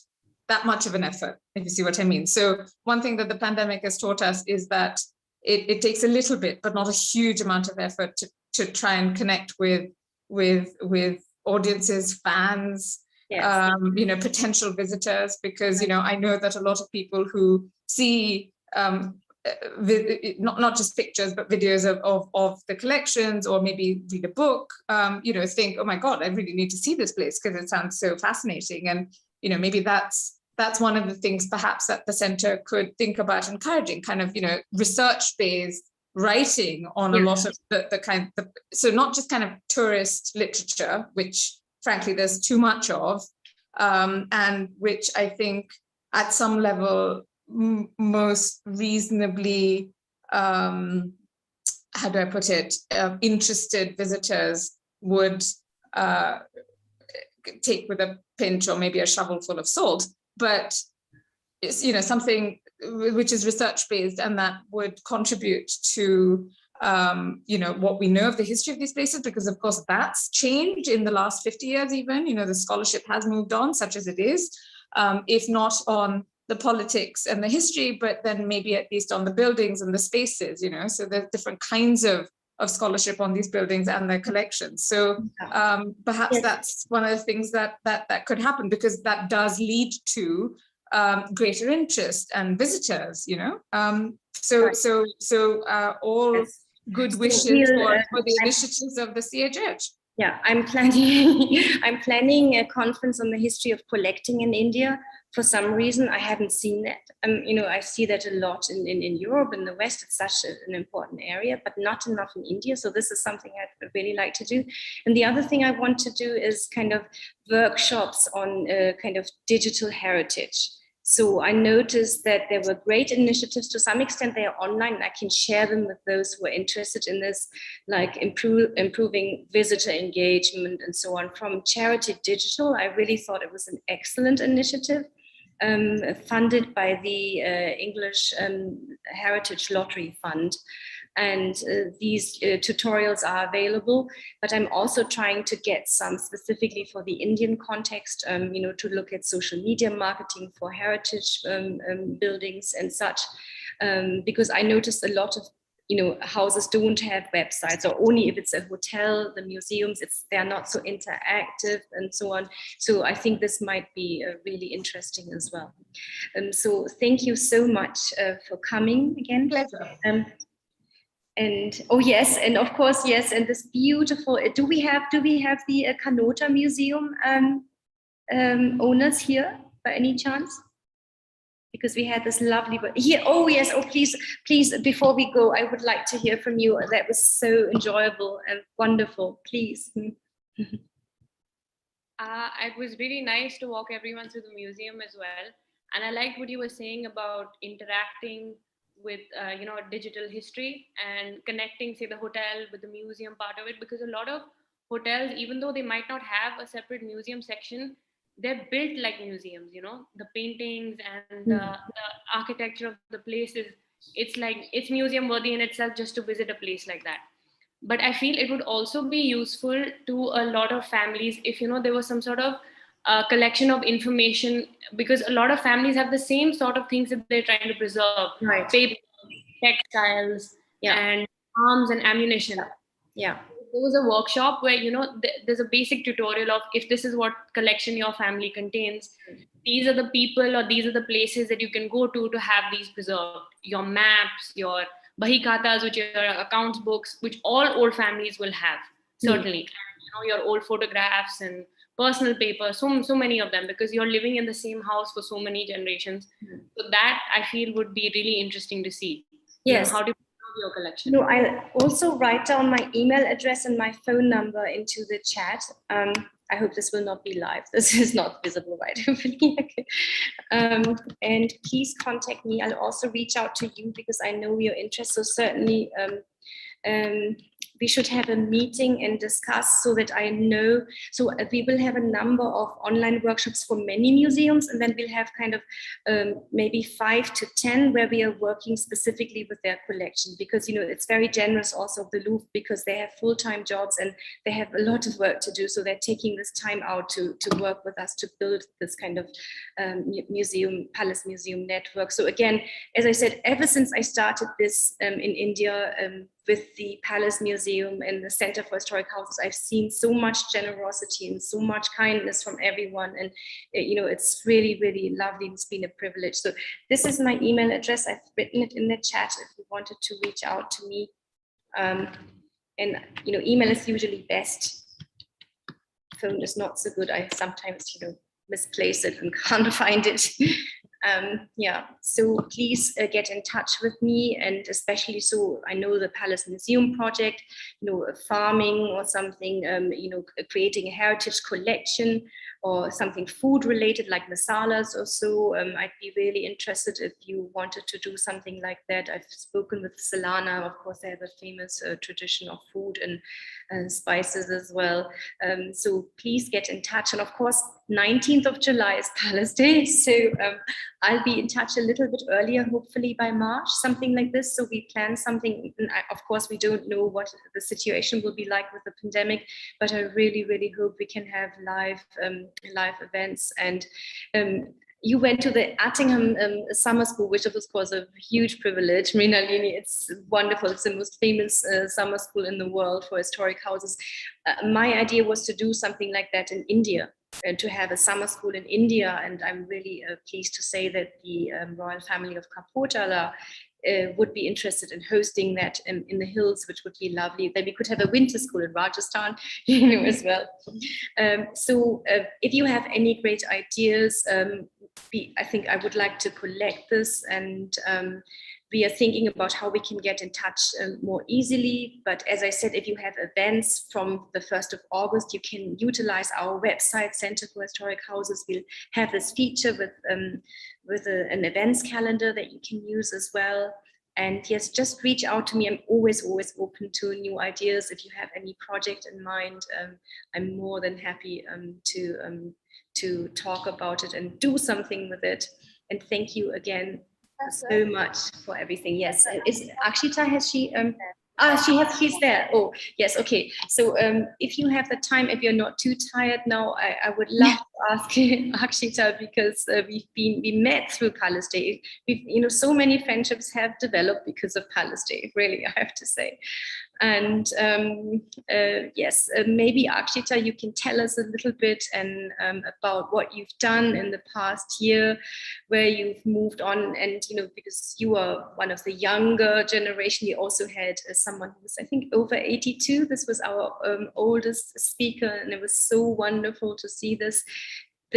that much of an effort, if you see what I mean. So one thing that the pandemic has taught us is that it takes a little bit, but not a huge amount of effort to try and connect with audiences, fans, you know, potential visitors, because, you know, I know that a lot of people who see not just pictures, but videos of the collections, or maybe read a book, you know, think, oh my God, I really need to see this place because it sounds so fascinating. And, you know, maybe that's one of the things perhaps that the center could think about encouraging, kind of, you know, research-based writing on a lot of so not just kind of tourist literature, which frankly there's too much of, and which I think at some level most reasonably, how do I put it, interested visitors would take with a pinch or maybe a shovel full of salt, but it's, you know, something which is research based and that would contribute to you know, what we know of the history of these places, because of course that's changed in the last 50 years even, you know, the scholarship has moved on, such as it is, if not on the politics and the history, but then maybe at least on the buildings and the spaces, you know, so there's different kinds of scholarship on these buildings and their collections. So perhaps that's one of the things that could happen, because that does lead to greater interest and visitors, you know. All good wishes for the initiatives of the CHH. Yeah, I'm planning. I'm planning a conference on the history of collecting in India. For some reason, I haven't seen that. I see that a lot in Europe, in the West. It's such an important area, but not enough in India. So this is something I'd really like to do. And the other thing I want to do is kind of workshops on kind of digital heritage. So I noticed that there were great initiatives. To some extent, they are online, and I can share them with those who are interested in this, like improving visitor engagement and so on. From Charity Digital, I really thought it was an excellent initiative, funded by the English Heritage Lottery Fund. And these tutorials are available, but I'm also trying to get some specifically for the Indian context, to look at social media marketing for heritage buildings and such, because I noticed a lot of houses don't have websites, or only if it's a hotel, the museums, they're not so interactive and so on. So I think this might be really interesting as well. So thank you so much for coming again. Pleasure. And oh yes, and of course yes, and this beautiful. Do we have the Kanota Museum owners here by any chance? Because we had this lovely here. Oh yes. Oh please, before we go, I would like to hear from you. That was so enjoyable and wonderful. Please. It was really nice to walk everyone through the museum as well. And I liked what you were saying about interacting with digital history and connecting, say, the hotel with the museum part of it, because a lot of hotels, even though they might not have a separate museum section, they're built like museums. The paintings and the architecture of the place it's museum worthy in itself just to visit a place like that. But I feel it would also be useful to a lot of families if there was some sort of collection of information, because a lot of families have the same sort of things that they're trying to preserve, Right. paper, textiles, and arms and ammunition. Yeah. There was a workshop where there's a basic tutorial of, if this is what collection your family contains, these are the people or these are the places that you can go to have these preserved. Your maps, your bahi khatas, which are accounts books, which all old families will have, certainly. Your old photographs and personal paper, so many of them, because you're living in the same house for so many generations. So that I feel would be really interesting to see. Yes. How do you preserve your collection? I'll also write down my email address and my phone number into the chat. I hope this will not be live. This is not visible, right? Okay. And please contact me. I'll also reach out to you because I know your interest. So certainly we should have a meeting and discuss so that I know. So we will have a number of online workshops for many museums, and then we'll have kind of maybe 5 to 10 where we are working specifically with their collection, because it's very generous also of the Louvre, because they have full-time jobs and they have a lot of work to do. So they're taking this time out to work with us to build this kind of palace museum network. So again, as I said, ever since I started this in India, with the Palace Museum and the Center for Historic Houses, I've seen so much generosity and so much kindness from everyone. And, it's really, really lovely. It's been a privilege. So this is my email address. I've written it in the chat if you wanted to reach out to me. And, email is usually best. Phone is not so good. I sometimes, misplace it and can't find it. So please get in touch with me, and especially so I know the Palace Museum project, farming or something, creating a heritage collection or something food related like masalas or so. I'd be really interested if you wanted to do something like that. I've spoken with Salana. Of course, they have a famous tradition of food and spices as well. So please get in touch. And of course, 19th of July is Palace Day. So I'll be in touch a little bit earlier, hopefully by March, something like this. So we plan something. And of course, we don't know what the situation will be like with the pandemic, but I really, really hope we can have live events. And you went to the Attingham summer school, which of course a huge privilege. Mrinalini, it's wonderful. It's the most famous summer school in the world for historic houses. My idea was to do something like that in India, and to have a summer school in India. And I'm really pleased to say that the royal family of Kapurthala would be interested in hosting that in the hills, which would be lovely. Then we could have a winter school in Rajasthan, as well. So if you have any great ideas, I think I would like to collect this, and we are thinking about how we can get in touch more easily. But as I said, if you have events from the 1st of August, you can utilize our website, Center for Historic Houses. We'll have this feature with an events calendar that you can use as well. And yes, just reach out to me. I'm always open to new ideas. If you have any project in mind, I'm more than happy to talk about it and do something with it. And thank you again so much for everything. Yes, is Akshita, has she? She's there. Oh, yes. Okay. So if you have the time, if you're not too tired now, I would love to ask Akshita, because we met through Palace Day. So many friendships have developed because of Palace Day, really, I have to say. And yes, maybe Akshita, you can tell us a little bit about what you've done in the past year, where you've moved on, and because you are one of the younger generation, you also had someone who was, I think, over 82. This was our oldest speaker, and it was so wonderful to see the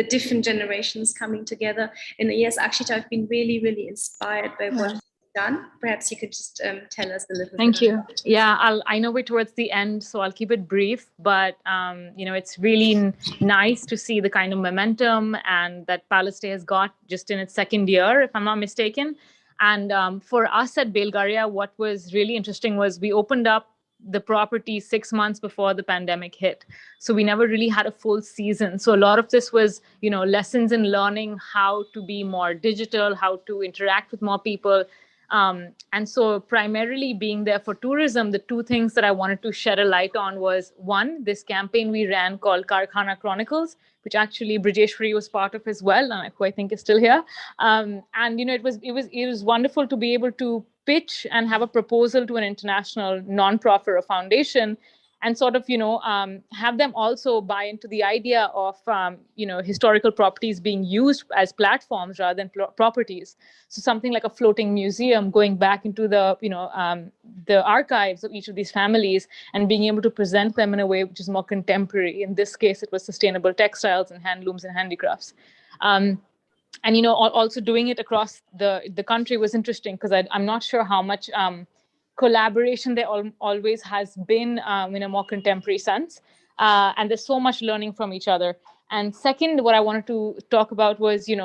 different generations coming together. And yes, Akshita, I've been really, really inspired by what you've done. Perhaps you could just tell us a little bit. Thank you. Yeah, I know we're towards the end, so I'll keep it brief. But it's really nice to see the kind of momentum and that Palace Day has got just in its second year, if I'm not mistaken. And for us at Belgaria, what was really interesting was we opened up the property 6 months before the pandemic hit. So we never really had a full season. So a lot of this was, lessons in learning how to be more digital, how to interact with more people. And so primarily being there for tourism, the two things that I wanted to shed a light on was, one, this campaign we ran called Karkhana Chronicles, which actually Brajeshwari was part of as well, who I think is still here. And it was wonderful to be able to pitch and have a proposal to an international nonprofit or foundation, and sort of have them also buy into the idea of historical properties being used as platforms rather than properties. So something like a floating museum going back into the archives of each of these families and being able to present them in a way which is more contemporary. In this case, it was sustainable textiles and handlooms and handicrafts. And also doing it across the country was interesting, because I'm not sure how much collaboration there always has been in a more contemporary sense. And there's so much learning from each other. And second, what I wanted to talk about was, we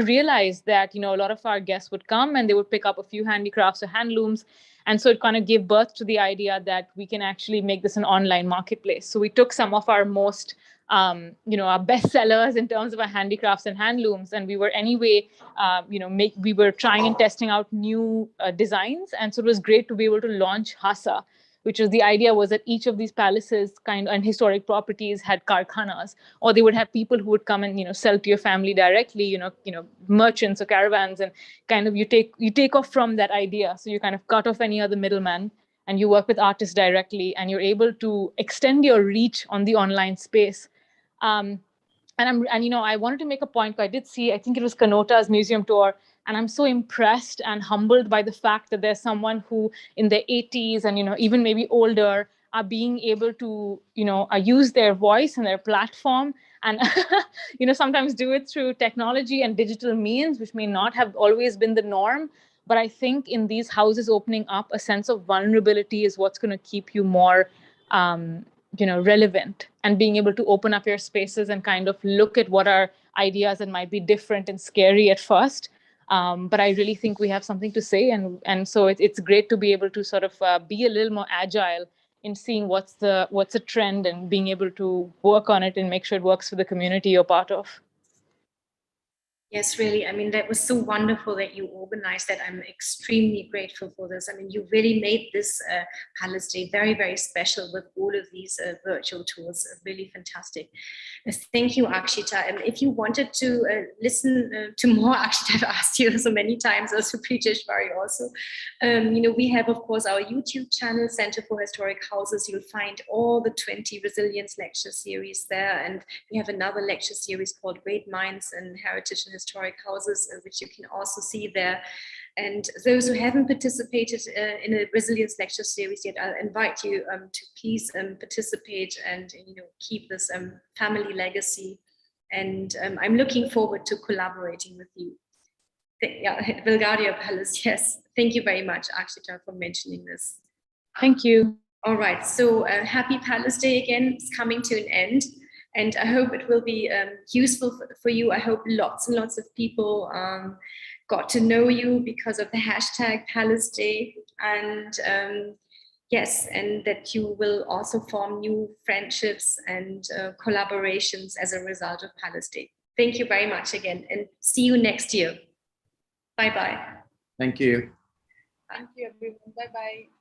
realized that, a lot of our guests would come and they would pick up a few handicrafts or handlooms. And so it kind of gave birth to the idea that we can actually make this an online marketplace. So we took some of our most our best sellers in terms of our handicrafts and handlooms, and we were anyway, we were trying and testing out new designs, and so it was great to be able to launch Hasa, which was the idea was that each of these palaces and historic properties had karkhanas, or they would have people who would come and sell to your family directly, merchants or caravans, and kind of you take off from that idea. So you kind of cut off any other middleman, and you work with artists directly, and you're able to extend your reach on the online space. And I wanted to make a point. I did see, I think it was Kanota's museum tour, and I'm so impressed and humbled by the fact that there's someone who in their 80s and even maybe older are being able to use their voice and their platform and sometimes do it through technology and digital means, which may not have always been the norm. But I think in these houses opening up, a sense of vulnerability is what's going to keep you more relevant, and being able to open up your spaces and kind of look at what are ideas that might be different and scary at first. But I really think we have something to say. And so it's great to be able to sort of be a little more agile in seeing what's a trend and being able to work on it and make sure it works for the community you're part of. Yes, really. I mean, that was so wonderful that you organized that. I'm extremely grateful for this. I mean, you really made this Palace Day very, very special with all of these virtual tours. Really fantastic. Thank you, Akshita. And if you wanted to listen to more, Akshita, I've asked you so many times, also Prajeshwari also. We have, of course, our YouTube channel, Center for Historic Houses. You'll find all the 20 resilience lecture series there. And we have another lecture series called Great Minds and Heritage and Historic Houses, which you can also see there. And those who haven't participated in a resilience lecture series yet, I'll invite you to please participate and keep this family legacy. And I'm looking forward to collaborating with you. Yeah, Bulgaria Palace, yes. Thank you very much, Akshita, for mentioning this. Thank you. All right, so happy Palace Day again. It's coming to an end. And I hope it will be useful for you. I hope lots and lots of people got to know you because of the hashtag Palace Day. And yes, and that you will also form new friendships and collaborations as a result of Palace Day. Thank you very much again, and see you next year. Bye-bye. Thank you. Thank you, everyone. Bye-bye.